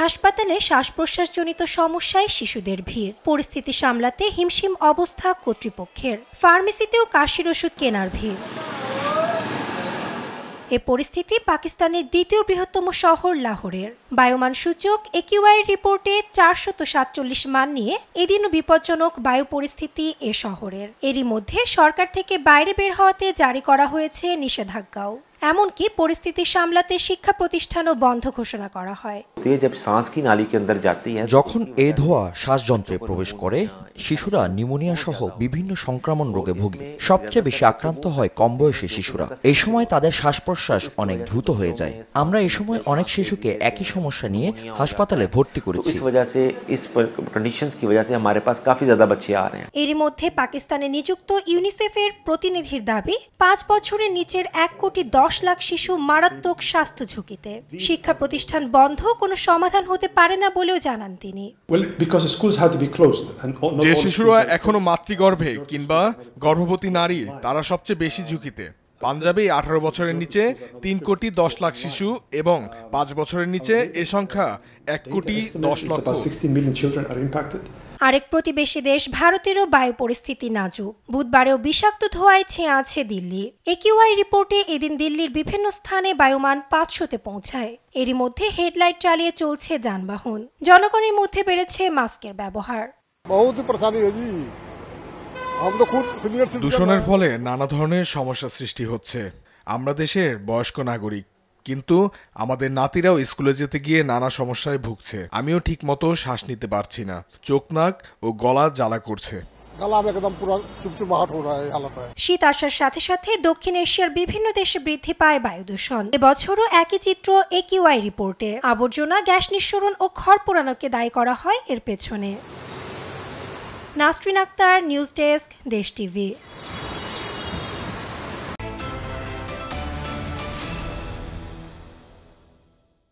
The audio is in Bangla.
হাসপাতালে শ্বাস-প্রশ্বাসজনিত সমস্যায় শিশুদের ভিড়, পরিস্থিতি সামলাতে হিমশিম অবস্থা কর্তৃপক্ষের। ফার্মেসিতেও কাশির ওষুধ কেনার ভিড়। এ পরিস্থিতি পাকিস্তানের দ্বিতীয় বৃহত্তম শহর লাহোরের। বায়ুমান সূচক AQI রিপোর্টে 447 মান নিয়ে এদিনও বিপজ্জনক বায়ু পরিস্থিতি এ শহরের। এরই মধ্যে সরকার থেকে বাইরে বের হওয়াতে জারি করা হয়েছে নিষেধাজ্ঞাও। এমনকি পরিস্থিতি সামলাতে শিক্ষা প্রতিষ্ঠানও বন্ধ ঘোষণা করা হয়। যখন এই ধোঁয়া শ্বাসযন্ত্রে প্রবেশ করে, শিশুরা নিউমোনিয়া সহ বিভিন্ন সংক্রমণ রোগে ভোগে। সবচেয়ে বেশি আক্রান্ত হয় কম বয়সী শিশুরা। এই সময় তাদের শ্বাস প্রশ্বাস অনেক দ্রুত হয়ে যায়। আমরা এই সময় অনেক শিশুকে একই সমস্যা নিয়ে হাসপাতালে ভর্তি করেছি। এরই মধ্যে পাকিস্তানে নিযুক্ত ইউনিসেফের প্রতিনিধির দাবি, 5 বছরের নিচের 1,10,00,000 শিশু মারাত্মক স্বাস্থ্য ঝুঁকিতে। শিক্ষা প্রতিষ্ঠান বন্ধ কোনো সমাধান হতে পারে না বলেও জানান তিনি। যে শিশুরা এখনো মাতৃগর্ভে কিংবা গর্ভবতী নারী, তারা সবচেয়ে বেশি ঝুঁকিতে। পাঞ্জাবে 18 বছরের নিচে 3,10,00,000 শিশু এবং 5 বছরের নিচে এ সংখ্যা 1,10,00,000। আরেক প্রতিবেশী দেশ ভারতেরও বায়ু পরিস্থিতি নাজুক। বুধবারেও বিষাক্ত ধোঁয়ায় ছেয়ে আছে দিল্লি। AQI রিপোর্টে এদিন দিল্লির বিভিন্ন স্থানে বায়ুমান 500-তে পৌঁছায়। এরই মধ্যে হেডলাইট চালিয়ে চলছে যানবাহন। জনগণের মধ্যে বেড়েছে মাস্কের ব্যবহার। দূষণের ফলে নানা ধরনের সমস্যা সৃষ্টি হচ্ছে। আমরা দেশের বয়স্ক নাগরিক, কিন্তু আমাদের নাতিরাও স্কুলে যেতে গিয়ে নানা সমস্যায় ভুগছে। আমিও ঠিক মতো শ্বাস নিতে পারছি না, চোখ নাক ও গলা জ্বালা করছে। শীত আসার সাথে সাথে দক্ষিণ এশিয়ার বিভিন্ন দেশে বৃদ্ধি পায় বায়ু দূষণ। এবছরও একই চিত্র AQI রিপোর্টে। আবর্জনা, গ্যাস নিঃসরণ ও খড় পোড়ানোকে দায়ী করা হয় এর পেছনে। নাসরিন আক্তার, নিউজ ডেস্ক, দেশ টিভি।